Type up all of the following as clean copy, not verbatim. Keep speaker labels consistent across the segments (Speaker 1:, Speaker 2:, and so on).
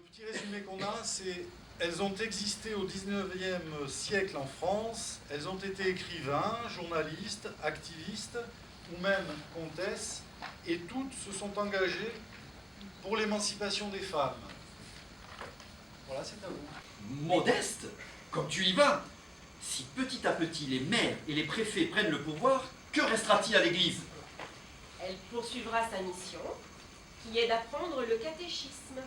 Speaker 1: le petit résumé qu'on a, c'est elles ont existé au 19e siècle en France, elles ont été écrivains, journalistes, activistes ou même comtesses, et toutes se sont engagées pour l'émancipation des femmes. Voilà, c'est à vous.
Speaker 2: Modeste, comme tu y vas. Si petit à petit les maires et les préfets prennent le pouvoir, que restera-t-il à l'Église?
Speaker 3: Elle poursuivra sa mission, qui est d'apprendre le catéchisme.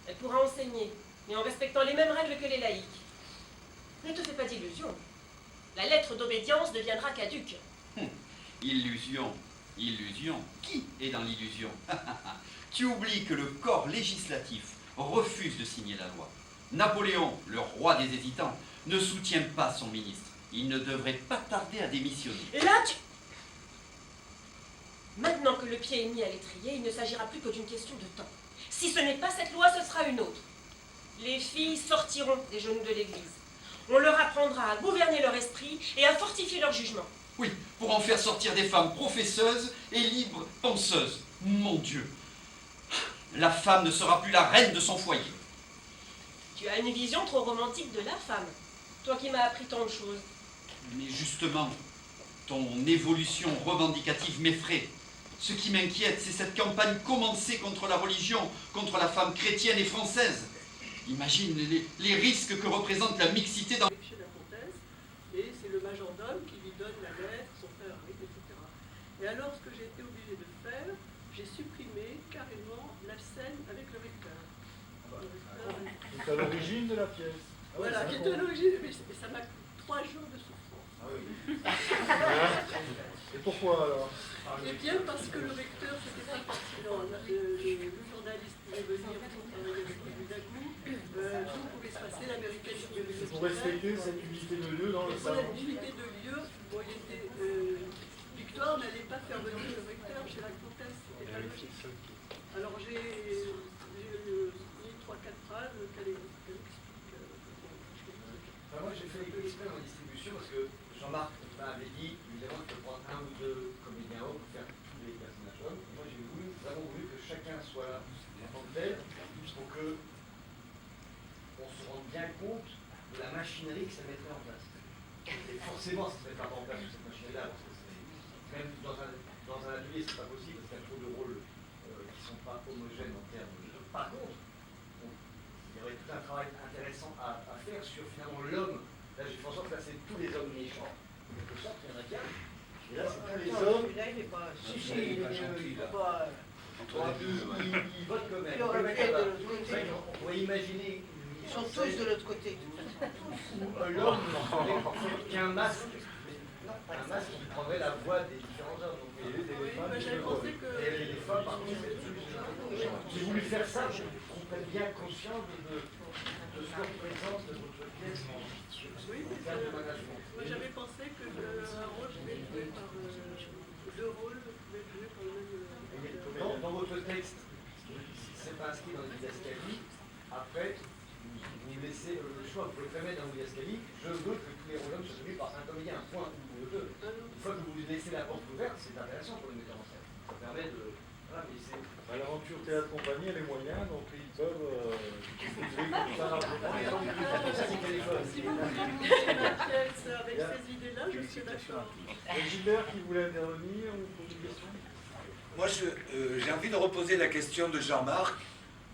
Speaker 3: Elle pourra enseigner, mais en respectant les mêmes règles que les laïcs. Ne te fais pas d'illusions. La lettre d'obédience deviendra caduque.
Speaker 2: Illusion, illusion. Qui est dans l'illusion? Tu oublies que le corps législatif refuse de signer la loi. Napoléon, le roi des hésitants, ne soutient pas son ministre. Il ne devrait pas tarder à démissionner.
Speaker 3: Et là, Maintenant que le pied est mis à l'étrier, il ne s'agira plus que d'une question de temps. Si ce n'est pas cette loi, ce sera une autre. Les filles sortiront des genoux de l'Église. On leur apprendra à gouverner leur esprit et à fortifier leur jugement.
Speaker 2: Oui, pour en faire sortir des femmes professeuses et libres penseuses. Mon Dieu! La femme ne sera plus la reine de son foyer.
Speaker 3: Tu as une vision trop romantique de la femme, toi qui m'as appris tant de choses.
Speaker 2: Mais justement, ton évolution revendicative m'effraie. Ce qui m'inquiète, c'est cette campagne commencée contre la religion, contre la femme chrétienne et française. Imagine les risques que représente la mixité dans...
Speaker 4: Chez la comtesse, et c'est le majordome qui lui donne la lettre, son frère arrive, etc. Et alors, ce que j'ai été obligée de faire, j'ai supprimé carrément la scène avec le recteur.
Speaker 1: C'est à l'origine de la pièce.
Speaker 4: Voilà, qui est à l'origine, mais ça m'a coûté 3 jours de souffrance.
Speaker 1: Ah oui. Et pourquoi alors?
Speaker 4: Eh bien, parce que le recteur, c'était pas pertinent. Le journaliste pouvait venir pour travailler avec lui d'un coup. Tout pouvait se passer, l'américaine pouvait venir.
Speaker 1: Pour respecter cette unité de lieu dans le
Speaker 4: Pour
Speaker 1: salon.
Speaker 4: cette unité de lieu, bon, il était, Victoire n'allait pas faire venir le recteur chez la comtesse, c'était pas logique. Alors j'ai mis 3-4 phrases qu'elle explique.
Speaker 5: Moi j'ai fait exprès en distribution parce que Jean-Marc avait dit évidemment qu'il faut prendre un ou deux comédiens hommes pour faire tous les personnages hommes. Et moi j'ai vraiment voulu que chacun soit en tant que tel pour que on se rende bien compte de la machinerie que ça mettrait en place. Et forcément ça ne se mettra pas en place cette machinerie-là, parce que même dans un atelier c'est pas possible parce qu'il y a trop de rôles qui ne sont pas homogènes en termes de jeu. Par contre, il y aurait tout un travail intéressant à faire sur finalement l'homme. Là j'ai fait en sorte de placer tous les hommes méchants. En quelque sorte, il y en a qu'un. Et là, c'est tous les hommes.
Speaker 4: Là, il n'est pas.
Speaker 5: Ils votent quand même. On pourrait imaginer.
Speaker 4: Ils sont tous de l'autre côté.
Speaker 5: L'homme qui a un masque. Un masque qui prendrait la voix des différents hommes. Donc,
Speaker 4: J'avais pensé que.
Speaker 5: Et les femmes, par contre, j'ai voulu faire ça pour qu'on ait bien conscience de ce que représente votre pièce
Speaker 4: Oui, moi j'avais pensé que un rôle devait être joué par deux rôles, devait être joué par le même.
Speaker 5: Dans votre texte, c'est pas inscrit dans les didascalies. Après, vous laissez le choix, vous pouvez très mettre dans les didascalies. Je veux que tous les rôles soient joués par un comédien, un point ou deux. Une fois que vous laissez la porte ouverte, c'est intéressant pour les metteurs en scène. Ça permet de. Voilà, mais c'est.
Speaker 1: L'aventure Théâtre Compagnie a les moyens, donc ils peuvent utiliser comme ça largement.
Speaker 4: Si vous voulez monter la pièce avec ces idées-là, je suis d'accord.
Speaker 1: Gilbert qui voulait intervenir ou poser une question?
Speaker 6: Moi, j'ai envie de reposer la question de Jean-Marc.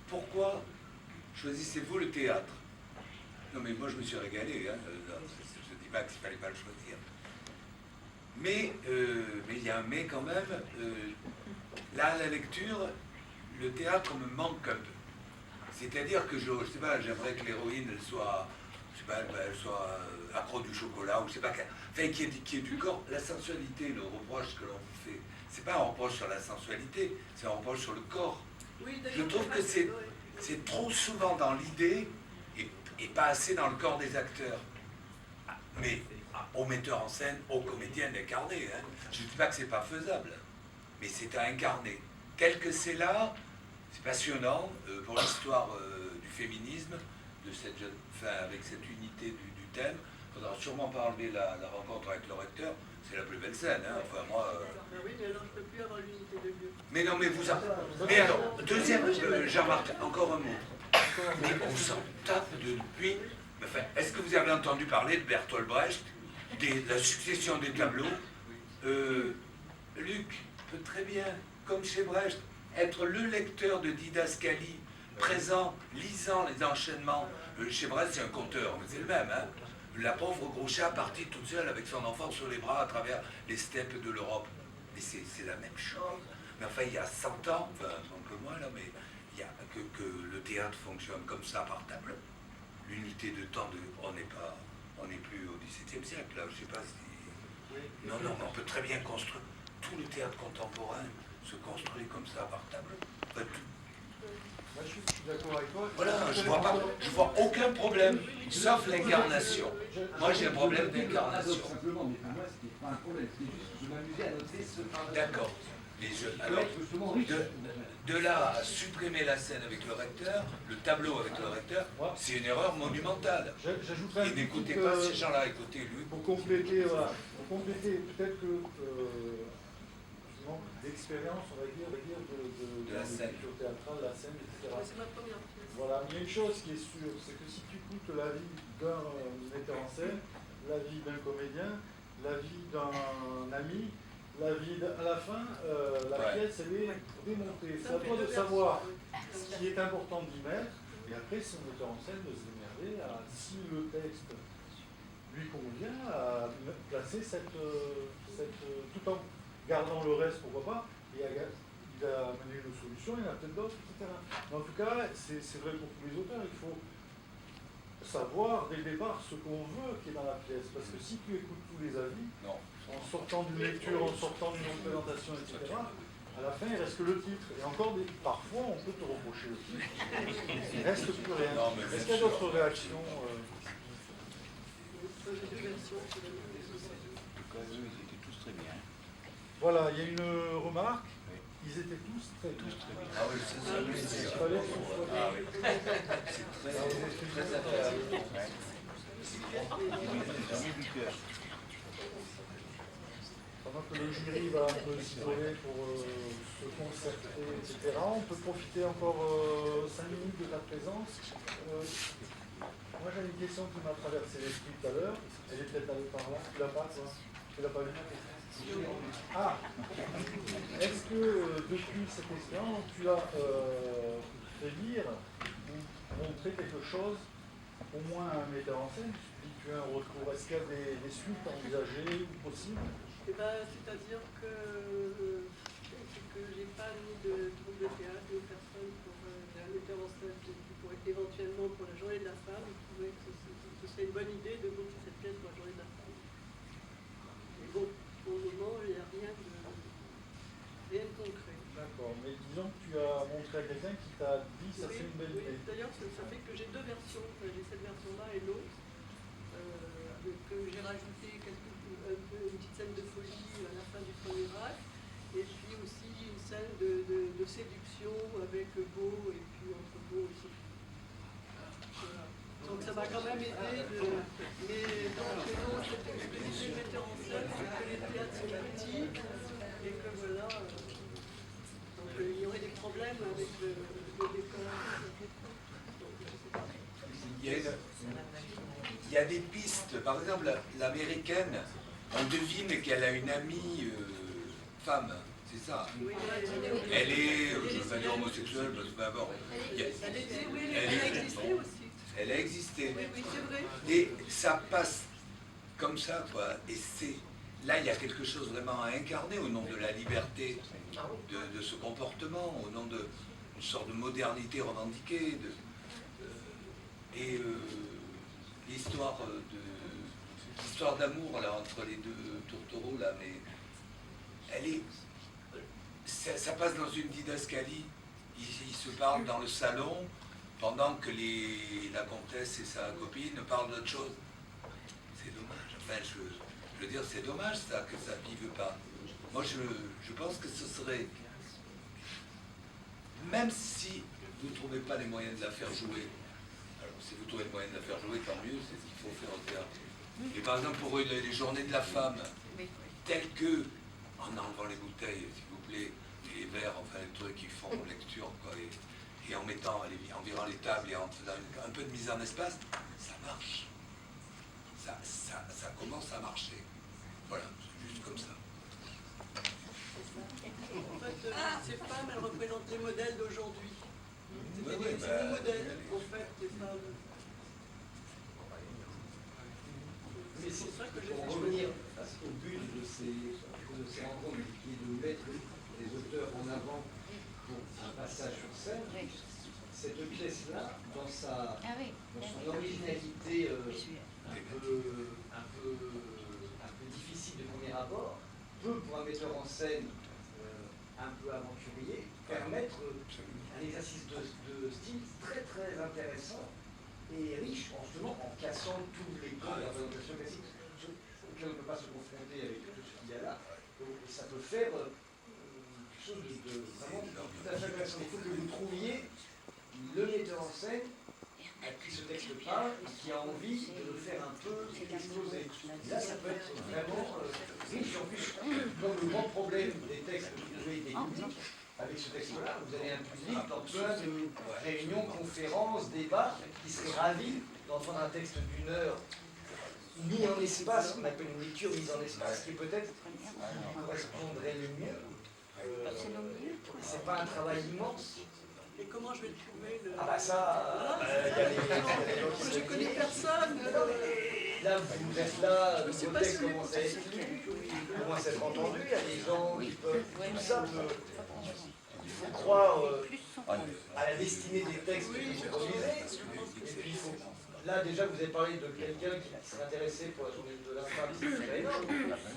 Speaker 6: Pourquoi choisissez-vous le théâtre? Non, mais moi, je me suis régalé. Hein. Je ne dis pas qu'il ne fallait pas le choisir. Mais il y a un mais quand même. Là, à la lecture, le théâtre me manque un peu. C'est-à-dire que je sais pas, j'aimerais que l'héroïne soit, je sais pas, elle soit accro du chocolat, ou je sais pas, enfin, qui est du corps. La sensualité, le reproche que l'on vous fait, c'est pas un reproche sur la sensualité, c'est un reproche sur le corps.
Speaker 4: Oui,
Speaker 6: je trouve que c'est trop souvent dans l'idée et pas assez dans le corps des acteurs. Mais aux metteurs en scène, aux comédiens d'incarner. Hein. Je ne dis pas que c'est pas faisable, mais c'est à incarner. Tel que c'est là, c'est passionnant pour l'histoire du féminisme, de cette jeune, enfin, avec cette unité du thème. Il faudra sûrement pas enlever la rencontre avec le recteur, c'est la plus belle scène. Hein. Enfin, moi,
Speaker 4: Oui, mais alors je ne peux plus avoir l'unité de lieu.
Speaker 6: Mais non, mais vous... Mais alors, deuxième, Jean-Marc, encore un mot. Mais on s'en tape depuis. Enfin, est-ce que vous avez entendu parler de Bertolt Brecht, de la succession des tableaux? Luc peut très bien, comme chez Brecht, être le lecteur de didascalie, présent, lisant les enchaînements. Chez Brecht, c'est un conteur, mais c'est le même. Hein. La pauvre Groucha partie toute seule avec son enfant sur les bras à travers les steppes de l'Europe. Mais c'est la même chose. Mais enfin, il y a 100 ans, enfin un peu moins là, mais il y a que le théâtre fonctionne comme ça par tableau. L'unité de temps, on n'est plus au XVIIe siècle, là, je ne sais pas si... Non, mais on peut très bien construire. Tout le théâtre contemporain se construit comme ça par tableau. Enfin,
Speaker 1: Moi, je suis d'accord avec toi.
Speaker 6: voilà, je vois aucun problème, sauf l'incarnation. Moi, j'ai un problème d'incarnation.
Speaker 5: Simplement, mais pour moi, c'était pas un problème. C'était juste que je m'amusais à noter ce paragraphe.
Speaker 6: D'accord. Alors, de là à supprimer la scène avec le recteur, le tableau avec le recteur, c'est une erreur monumentale.
Speaker 1: J'ajouterais
Speaker 6: Et n'écoutez pas ces gens-là, écoutez-lui.
Speaker 1: Pour compléter, voilà. Pour compléter, peut-être que d'expérience, on va dire, de
Speaker 6: la scène
Speaker 1: théâtrale, la scène, etc.
Speaker 4: C'est ma première pièce.
Speaker 1: Voilà, il y a une chose qui est sûre, c'est que si tu écoutes la vie d'un metteur en scène, la vie d'un comédien, la vie d'un ami, la vie à la fin, la pièce, elle est démontée. C'est à toi de savoir ce qui est important d'y mettre, et après, c'est au metteur en scène de se démerder à, si le texte lui convient, à placer tout en gardant le reste, pourquoi pas, et il a amené une solution, il y en a peut-être d'autres, etc. Mais en tout cas, c'est vrai pour tous les auteurs, il faut savoir dès le départ ce qu'on veut qui est dans la pièce, parce que si tu écoutes tous les avis, en sortant d'une lecture, en sortant d'une représentation, etc., à la fin, il reste que le titre. Et encore, parfois, on peut te reprocher le titre. Il ne reste plus rien. Est-ce qu'il y a d'autres réactions
Speaker 4: J'ai deux versions.
Speaker 7: Ils étaient tous très bien.
Speaker 1: Voilà, il y a une remarque. Ils étaient tous très bien.
Speaker 6: Ah oui, c'est ça.
Speaker 1: Il fallait qu'on soit...
Speaker 6: Ah oui. C'est très agréable.
Speaker 1: Pendant que le jury va un peu s'isoler pour se concerter, etc., on peut profiter encore 5 minutes de ta présence. Moi, j'avais une question qui m'a traversé l'esprit tout à l'heure. Elle est peut-être allée par là. Tu l'as pas, toi? Tu l'as pas vue? Ah! Est-ce que depuis cette expérience, tu as fait lire ou montré quelque chose, au moins à un metteur en scène? Tu as un retour. Est-ce qu'il y a des suites envisagées ou possibles?
Speaker 4: Eh ben, c'est-à-dire que j'ai pas mis de troupe de théâtre, de personne pour un metteur en scène qui pourrait éventuellement pour la journée de la femme, il trouvait que ce serait une bonne idée de monter cette pièce pour la journée de la femme. Mais bon, pour le moment, il n'y a rien de concret.
Speaker 1: D'accord, mais disons que tu as montré à quelqu'un qui t'a dit ça c'est une belle idée.
Speaker 4: D'ailleurs, ça fait que j'ai deux versions, j'ai cette version-là et l'autre, que j'ai rajouté une petite scène de folie à la fin du premier acte, et puis aussi une scène de séduction avec Beau et puis entre Beau et Sophie. Voilà. Donc ça m'a quand même aidé, mais donc cette expédition metteur en scène, c'est que les théâtres sont petits, et que voilà, donc il y aurait des problèmes avec le décor.
Speaker 6: Il y a des pistes. Par exemple, l'américaine, on devine qu'elle a une amie femme, c'est ça. Elle est, je ne veux pas dire homosexuelle, parce que d'abord,
Speaker 4: Elle a existé aussi.
Speaker 6: Elle a existé.
Speaker 4: Oui, c'est vrai.
Speaker 6: Et ça passe comme ça, quoi. Et là, il y a quelque chose vraiment à incarner au nom de la liberté de ce comportement, au nom d'une sorte de modernité revendiquée. L'histoire d'amour là entre les deux tourtereaux là, mais ça passe dans une didascalie. Ils se parlent dans le salon pendant que la comtesse et sa copine parlent d'autre chose. C'est dommage. Enfin, je veux dire, c'est dommage ça que ça vive pas. Moi, je pense que ce serait, même si vous ne trouvez pas les moyens de la faire jouer. Si vous trouvez le moyen de la faire jouer, tant mieux, c'est ce qu'il faut faire au théâtre. Et par exemple, pour les journées de la femme, telles que, en enlevant les bouteilles, s'il vous plaît, les verres, enfin les trucs qui font lecture, quoi, et en mettant en virant les tables et en faisant un peu de mise en espace, ça marche. Ça commence à marcher. Voilà, c'est juste comme ça.
Speaker 4: En fait, ces femmes, elles représentent les modèles d'aujourd'hui.
Speaker 6: Ouais,
Speaker 4: C'est
Speaker 6: ouais,
Speaker 4: des
Speaker 6: bah,
Speaker 4: modèles, en fait, des femmes.
Speaker 5: Mais
Speaker 4: C'est pour ça que j'ai
Speaker 5: pour
Speaker 4: fait
Speaker 5: revenir au but de ces rencontres, qui est de mettre les auteurs en avant pour un passage sur scène, cette pièce-là, dans son originalité un peu difficile de premier abord, peut, pour un metteur en scène un peu aventurier, permettre un exercice de style très très intéressant et riche, justement, en cassant tous les codes de la représentation classique auxquels on ne peut pas se confronter avec tout ce qu'il y a là. Donc, ça peut faire quelque chose de vraiment tout à fait intéressant. Il faut que vous trouviez le metteur en scène à qui ce texte parle et qui a envie de le faire un peu exploser. Et là, ça peut être vraiment riche. En plus, comme le grand problème des textes que vous avez des publics, avec ce texte-là, vous avez un public dans plein de réunions, conférences, débats, qui serait ravi d'entendre un texte d'une heure mis en espace, qu'on appelle une lecture mise en espace, qui peut-être correspondrait le mieux. C'est pas un travail immense.
Speaker 4: Et comment je vais le trouver
Speaker 5: Ah bah ça,
Speaker 4: je connais personne.
Speaker 5: Là, vous êtes là, le texte commence à être lu, il commence à être entendu, il y a des gens qui peuvent... Tout ça peut... Il faut croire à la destinée des textes que vous produisez. Et puis il faut... Là, déjà, vous avez parlé de quelqu'un qui serait intéressé pour la journée de l'infirmier, c'est très énorme.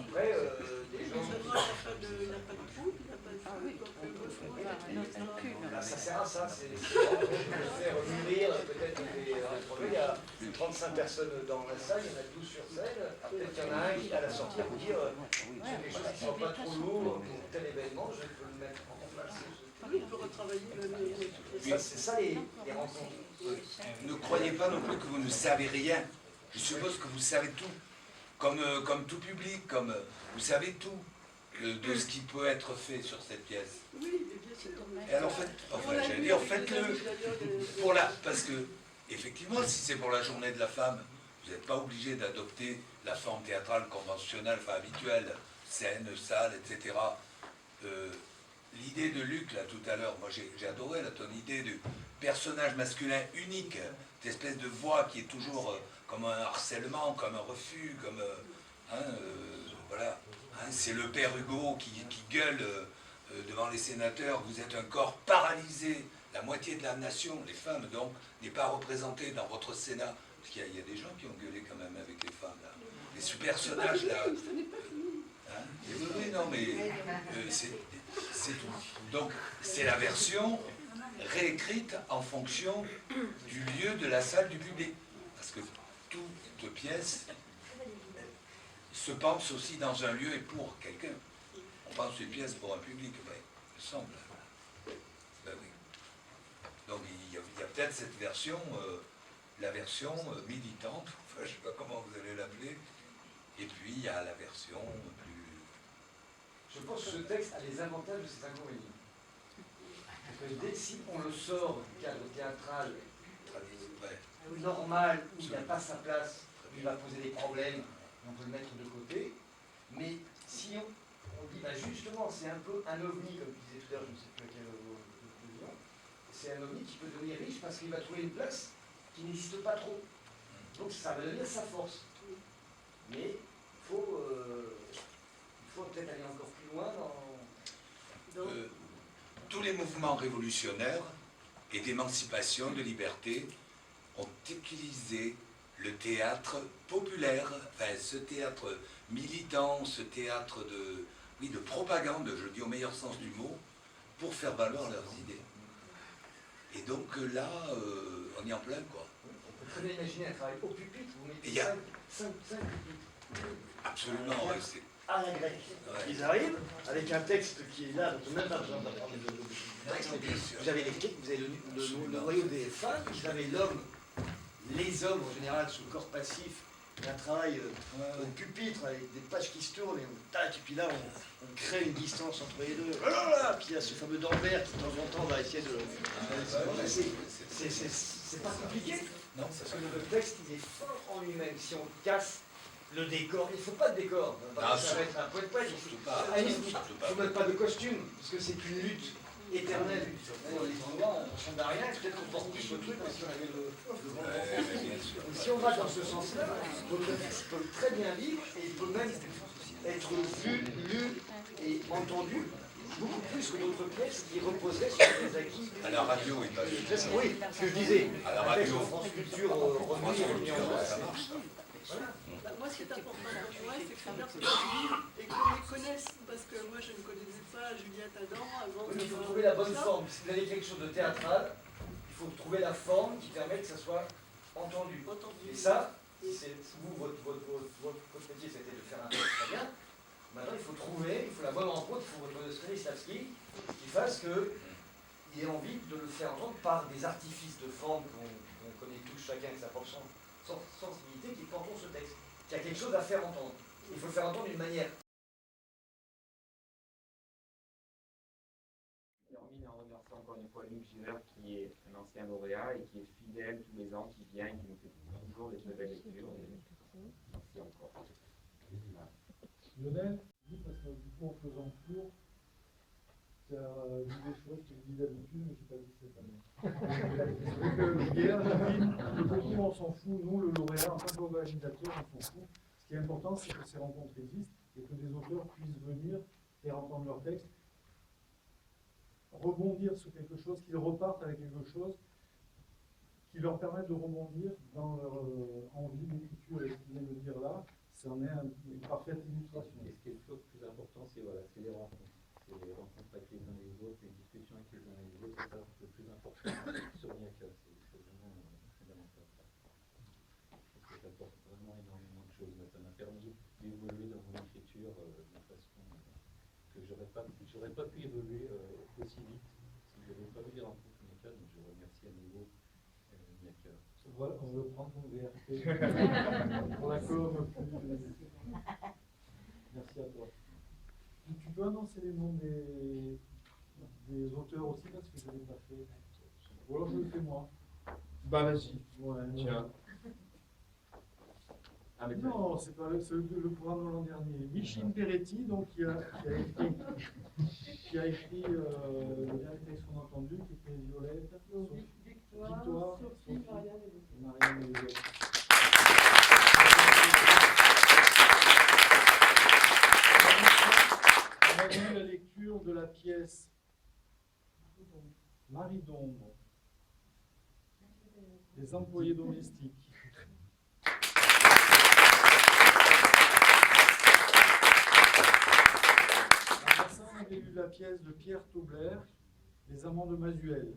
Speaker 5: Après, des gens...
Speaker 4: Il n'a pas de trou, il n'a pas de
Speaker 5: Ça sert à ça, c'est de faire mûrir peut-être des projets. Il y a 35 personnes dans la salle, il y en a 12 sur scène. Peut-être qu'il y en a un qui, à la sortie, vous dire j'ai des choses qui ne sont pas trop lourdes pour tel événement, je peux le mettre en place.
Speaker 4: Oui, il peut retravailler le...
Speaker 5: C'est ça les rencontres.
Speaker 6: Ne croyez pas non plus que vous ne savez rien. Je suppose que vous savez tout. Comme tout public, vous savez tout de ce qui peut être fait sur cette pièce.
Speaker 4: Oui, bien sûr.
Speaker 6: Et alors faites-le parce que, effectivement, si c'est pour la journée de la femme, vous n'êtes pas obligé d'adopter la forme théâtrale conventionnelle, enfin habituelle, scène, salle, etc. L'idée de Luc, là, tout à l'heure, moi j'ai adoré là, ton idée du personnage masculin unique, cette espèce de voix qui est toujours comme un harcèlement, comme un refus, comme... voilà. C'est le père Hugo qui gueule devant les sénateurs, vous êtes un corps paralysé, la moitié de la nation, les femmes donc, n'est pas représentée dans votre Sénat. Parce qu'il y a des gens qui ont gueulé quand même avec les femmes, là. Et ce personnage-là... oui, non, mais c'est tout. Donc, c'est la version réécrite en fonction du lieu de la salle du public. Parce que toute pièce se pense aussi dans un lieu et pour quelqu'un. On pense une pièce pour un public, ben, il me semble. Ben oui. Donc il y a peut-être cette version, la version militante, enfin je ne sais pas comment vous allez l'appeler, et puis il y a la version plus...
Speaker 5: Je pense que ce texte a les avantages de ses inconvénients. Parce que si on le sort du cadre théâtral normal, où il n'a pas sa place, il va poser des problèmes, on peut le mettre de côté, mais si on dit, bah justement, c'est un peu un ovni, comme tu disais tout à l'heure, je ne sais plus à quel occasion, c'est un ovni qui peut devenir riche parce qu'il va trouver une place qui n'existe pas trop. Donc ça va devenir sa force. Mais il faut peut-être aller encore plus loin dans...
Speaker 6: tous les mouvements révolutionnaires et d'émancipation, de liberté, ont utilisé le théâtre populaire, enfin ce théâtre militant, ce théâtre de propagande, je dis au meilleur sens du mot, pour faire valoir leurs idées. Et donc là, on y est en plein, quoi.
Speaker 5: On peut très bien imaginer un travail au pupitre, vous mettez 5 pupitres.
Speaker 6: Absolument, oui, c'est...
Speaker 5: À la grecque. Ouais. Ils arrivent avec un texte qui est là, donc même pas besoin d'apprendre le texte. Vous avez l'équipe, vous avez le noyau des femmes, vous avez l'homme, les hommes en général sous corps passif, un travail au pupitre avec des pages qui se tournent et on tac, et puis là on crée une distance entre les deux. Puis il y a ce fameux D'Anvers qui de temps en temps va essayer de... C'est pas compliqué. Non, parce que le texte il est fort en lui-même. Si on casse le décor, il ne faut pas de décor. Ça va être un poète-poète. Il ne faut mettre pas de costume, parce que c'est une lutte éternelle. Dans les endroits, on ne change rien, peut-être qu'on porte plus le truc parce qu'on avait le vent. Si on va dans ce sens-là, votre texte peut très bien vivre et il peut même être vu, lu et entendu beaucoup plus que d'autres pièces qui reposeraient sur des acquis.
Speaker 6: À la radio, oui, pas
Speaker 5: oui, ce que je disais.
Speaker 6: À la radio.
Speaker 5: France Culture remis en place.
Speaker 6: Ça marche, ça.
Speaker 5: Voilà.
Speaker 4: Bah, moi, ce qui est important pour moi, c'est que ces personnes vivent et qu'on les connaisse. Parce que moi, je ne connaissais pas Juliette Adam avant.
Speaker 5: Oui, il faut trouver la bonne forme. Si vous avez quelque chose de théâtral, il faut trouver la forme qui permet que ça soit entendu. Et ça, c'est vous, votre métier, c'était de faire un texte très bien. Maintenant, il faut trouver, il faut la bonne rencontre, il faut votre Stanislavski qui fasse qu'il ait envie de le faire entendre par des artifices de forme qu'on connaît tous, chacun avec sa propre sensibilité, qui portent ce texte, qui a quelque chose à faire entendre. Il faut le faire entendre d'une manière.
Speaker 8: Je termine en remerciant encore une fois Luc Giner, qui est un ancien lauréat et qui est fidèle tous les ans, qui vient, qui nous fait toujours des nouvelles lectures. Merci encore.
Speaker 1: Lionel, parce que du coup, en faisant court, tu as dit des choses que je dis d'habitude, mais je n'ai pas dit cette année. Hier, j'ai dit, le concours, on s'en fout, nous, le lauréat, en tant qu'organisateur, on s'en fout. Ce qui est important, c'est que ces rencontres existent et que des auteurs puissent venir faire entendre leur texte, rebondir sur quelque chose, qu'ils repartent avec quelque chose qui leur permette de rebondir dans leur envie d'écriture. Et ce qu'ils viennent de dire là, c'en est une parfaite illustration.
Speaker 9: Et ce qui est le plus important, c'est voilà, les rencontres. C'est les rencontres avec les uns et les autres, les discussions avec les uns et les autres, c'est ça le plus important sur Niaka. C'est vraiment fondamental. Parce que j'apporte vraiment énormément de choses. Ça m'a permis d'évoluer dans mon écriture d'une façon que j'aurais pas pu évoluer aussi vite si je n'avais pas eu les rencontres Niaka. Donc je remercie à nouveau Niaka.
Speaker 1: Voilà, on veut prendre ton VRT pour la com. Merci à toi. Tu peux annoncer les noms des auteurs aussi parce que je ne l'ai pas fait. Ou alors je le fais moi.
Speaker 8: Bah vas-y.
Speaker 1: Ouais,
Speaker 8: tiens.
Speaker 1: Ah, non, c'est pas le programme de l'an dernier. Micheline Peretti, donc, qui a écrit le dernier texte qu'on a entendu, qui était Violette, Victoire, Sophie, Marianne et Violette. On a vu la lecture de la pièce Marie d'ombre, les employés domestiques. On avait lu la pièce de Pierre Taubler, Les Amants de Masuel.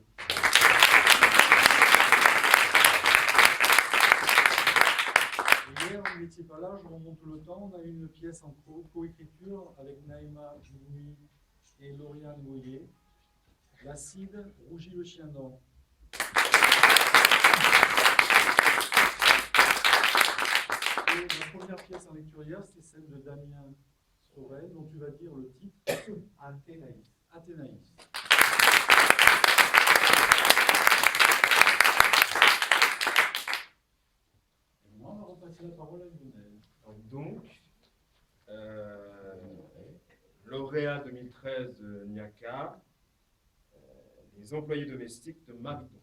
Speaker 1: Hier, vous n'étiez pas là, je remonte le temps. On a eu une pièce en coécriture avec Naïma Djoumi et Lauriane Goyer. L'acide rougit le chien d'or. Et la première pièce en lecture hier, c'était celle de Damien Sorel, dont tu vas dire le titre, Athénaïs. Athénaïs. Et moi, on va repasser la parole à Lionel.
Speaker 8: Donc, lauréat 2013 Niaka, les employés domestiques de Marie d'ombre.